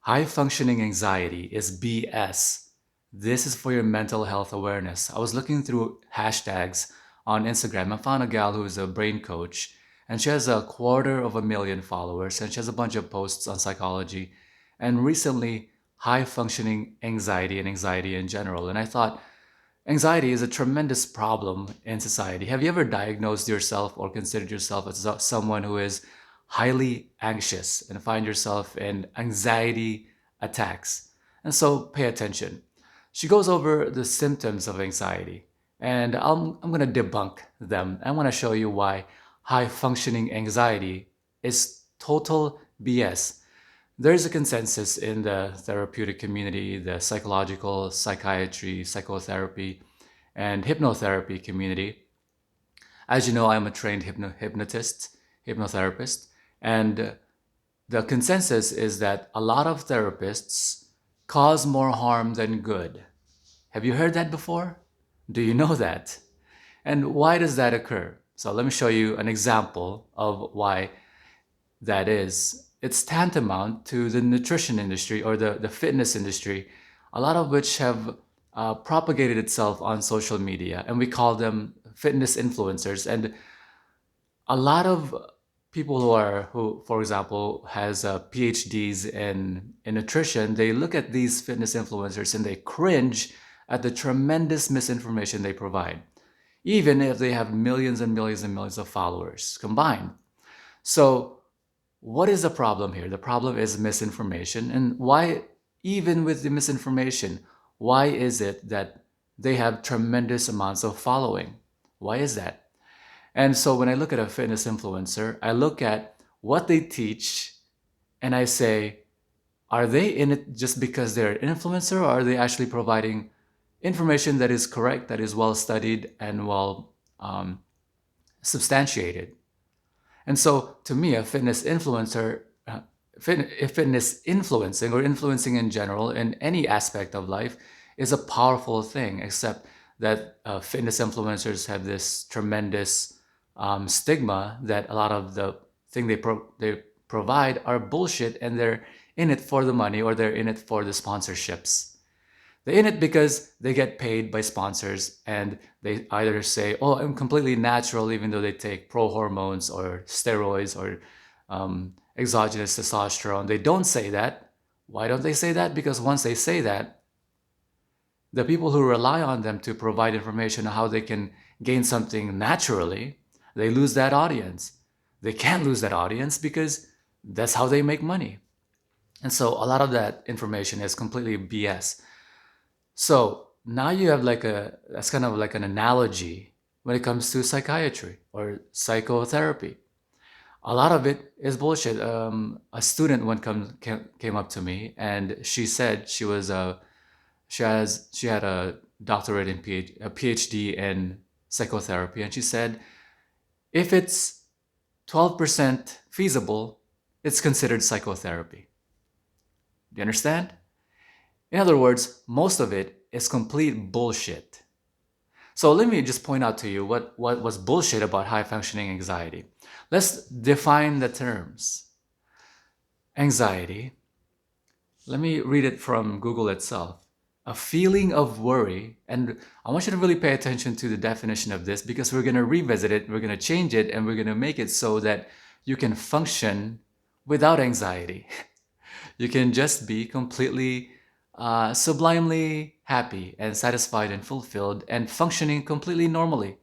High functioning anxiety is BS. This is for your mental health awareness. I was looking through hashtags on Instagram and found a gal who is a brain coach, and she has 250,000 followers, and she has a bunch of posts on psychology and recently high functioning anxiety and anxiety in general. And I thought, anxiety is a tremendous problem in society. Have you ever diagnosed yourself or considered yourself as someone who is highly anxious and find yourself in anxiety attacks? And so pay attention. She goes over the symptoms of anxiety, and I'm going to debunk them. I want to show you why high functioning anxiety is total BS. There's a consensus in the therapeutic community, the psychological, psychiatry, psychotherapy, and hypnotherapy community. As you know, I'm a trained hypnotist, hypnotherapist, and the consensus is that a lot of therapists cause more harm than good. Have you heard that before? Do you know that? And why does that occur? So let me show you an example of why that is. It's tantamount to the nutrition industry or the fitness industry, a lot of which have propagated itself on social media, and we call them fitness influencers. And a lot of people who, for example, has PhDs in nutrition, they look at these fitness influencers and they cringe at the tremendous misinformation they provide, even if they have millions and millions and millions of followers combined. So what is the problem here? The problem is misinformation. And why, even with the misinformation, why is it that they have tremendous amounts of following? Why is that? And so when I look at a fitness influencer, I look at what they teach and I say, are they in it just because they're an influencer, or are they actually providing information that is correct, that is well studied and well substantiated? And so to me, a fitness influencer, fitness influencing or influencing in general in any aspect of life is a powerful thing, except that fitness influencers have this tremendous stigma that a lot of the thing they provide are bullshit, and they're in it for the money, or they're in it for the sponsorships. They're in it because they get paid by sponsors, and they either say, oh, I'm completely natural, even though they take pro hormones or steroids or exogenous testosterone. They don't say that. Why don't they say that? Because once they say that, the people who rely on them to provide information on how they can gain something naturally, they lose that audience. They can't lose that audience because that's how they make money. And so a lot of that information is completely BS. So now you have that's kind of like an analogy when it comes to psychiatry or psychotherapy. A lot of it is bullshit. A student came up to me and she said she had a doctorate in a PhD in psychotherapy, and she said if it's 12% feasible, it's considered psychotherapy. Do you understand? In other words, most of it is complete bullshit. So let me just point out to you what was bullshit about high functioning anxiety. Let's define the terms. Anxiety, let me read it from Google itself. A feeling of worry, and I want you to really pay attention to the definition of this, because we're going to revisit it, we're going to change it, and we're going to make it so that you can function without anxiety. You can just be completely sublimely happy and satisfied and fulfilled and functioning completely normally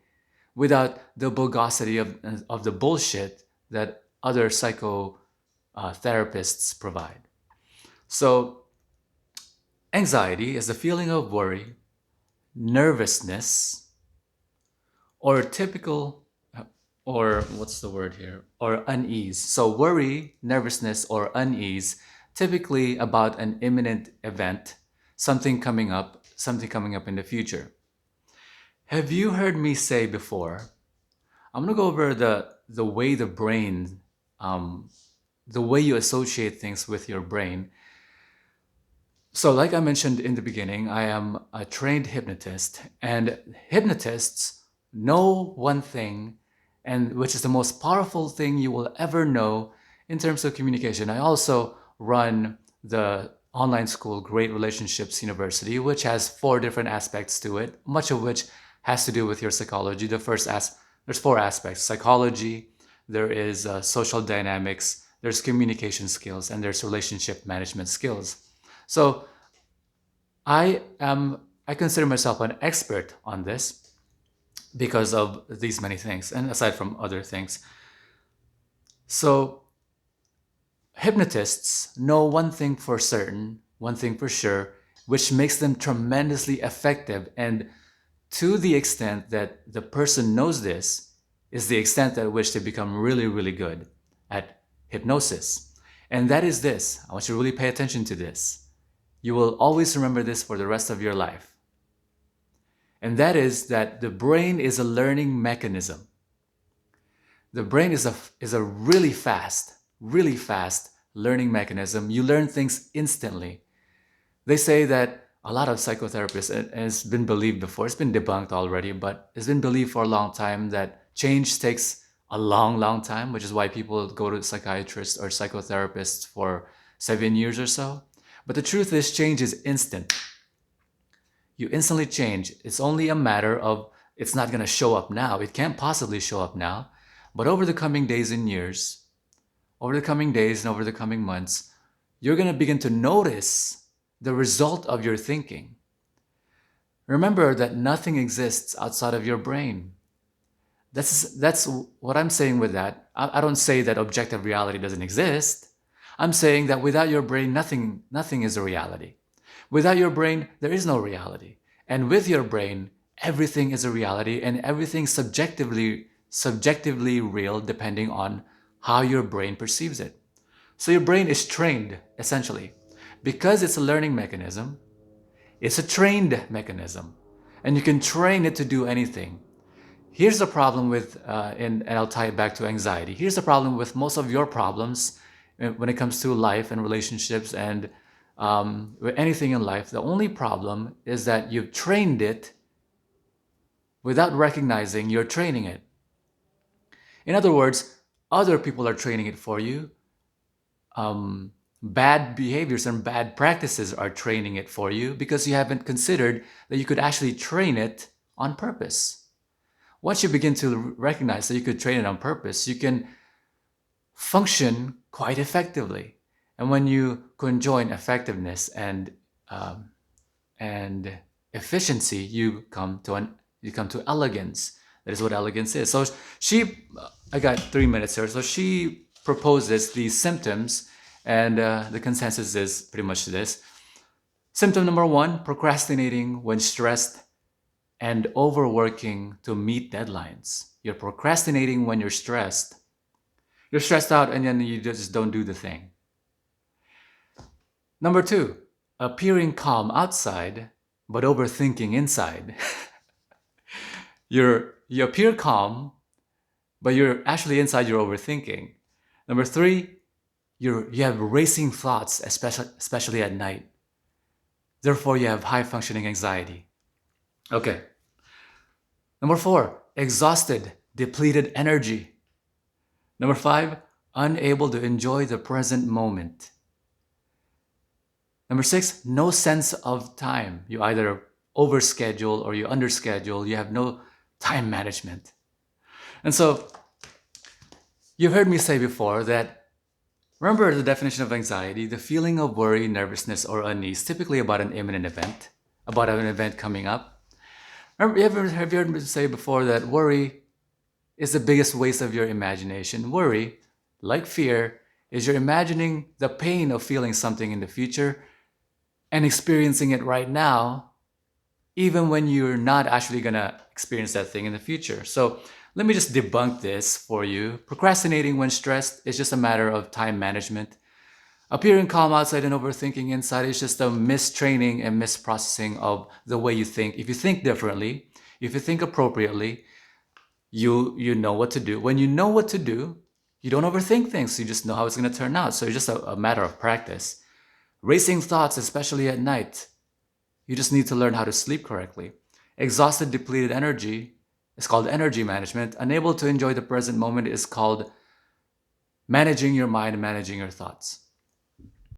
without the bogosity of the bullshit that other psycho therapists provide. So anxiety is the feeling of worry, nervousness, or typical, or what's the word here, or unease. So worry, nervousness, or unease, typically about an imminent event, something coming up in the future. Have you heard me say before? I'm gonna go over the way the brain, the way you associate things with your brain. So, like I mentioned in the beginning, I am a trained hypnotist, and hypnotists know one thing, and which is the most powerful thing you will ever know in terms of communication. I also run the online school Great Relationships University, which has 4 different aspects to it, much of which has to do with your psychology. There's 4 aspects: psychology, there is social dynamics, there's communication skills, and there's relationship management skills. So I consider myself an expert on this because of these many things, and aside from other things. So hypnotists know one thing for certain, one thing for sure, which makes them tremendously effective. And to the extent that the person knows this, is the extent at which they become really, really good at hypnosis. And that is this. I want you to really pay attention to this. You will always remember this for the rest of your life. And that is that the brain is a learning mechanism. The brain is a really fast learning mechanism. You learn things instantly. They say that a lot of psychotherapists, and it's been believed before, it's been debunked already, but it's been believed for a long time that change takes a long, long time, which is why people go to psychiatrists or psychotherapists for 7 years or so. But the truth is, change is instant. You instantly change. It's only a matter of, it's not going to show up now. It can't possibly show up now. But over the coming days and years, over the coming days and over the coming months, you're going to begin to notice the result of your thinking. Remember that nothing exists outside of your brain. That's what I'm saying with that. I don't say that objective reality doesn't exist. I'm saying that without your brain, nothing is a reality. Without your brain, there is no reality. And with your brain, everything is a reality, and everything subjectively real depending on how your brain perceives it. So your brain is trained, essentially. Because it's a learning mechanism, it's a trained mechanism. And you can train it to do anything. Here's the problem with, and I'll tie it back to anxiety. Here's the problem with most of your problems when it comes to life and relationships and with anything in life. The only problem is that you've trained it without recognizing you're training it. In other words, other people are training it for you. Bad behaviors and bad practices are training it for you because you haven't considered that you could actually train it on purpose. Once you begin to recognize that you could train it on purpose, you can function quite effectively. And when you conjoin effectiveness and efficiency, you come to elegance. That is what elegance is. So I got 3 minutes here. So she proposes these symptoms, and the consensus is pretty much this. Symptom number 1, procrastinating when stressed and overworking to meet deadlines. You're procrastinating when you're stressed. You're stressed out and then you just don't do the thing. Number 2, appearing calm outside, but overthinking inside. You appear calm, but you're actually inside, you're overthinking. Number 3, you have racing thoughts, especially at night. Therefore, you have high functioning anxiety. Okay. Number 4, exhausted, depleted energy. Number 5, unable to enjoy the present moment. Number 6, no sense of time. You either overschedule or you underschedule. You have no time management. And so, you've heard me say before that, remember the definition of anxiety, the feeling of worry, nervousness, or unease, typically about an imminent event, about an event coming up. Have you heard me say before that worry is the biggest waste of your imagination? Worry, like fear, is you're imagining the pain of feeling something in the future and experiencing it right now, even when you're not actually going to experience that thing in the future. So let me just debunk this for you. Procrastinating when stressed is just a matter of time management. Appearing calm outside and overthinking inside is just a mistraining and misprocessing of the way you think. If you think differently, if you think appropriately, you know what to do. When you know what to do, you don't overthink things. You just know how it's going to turn out. So it's just a matter of practice. Racing thoughts, especially at night, you just need to learn how to sleep correctly. Exhausted, depleted energy is called energy management. Unable to enjoy the present moment is called managing your mind and managing your thoughts.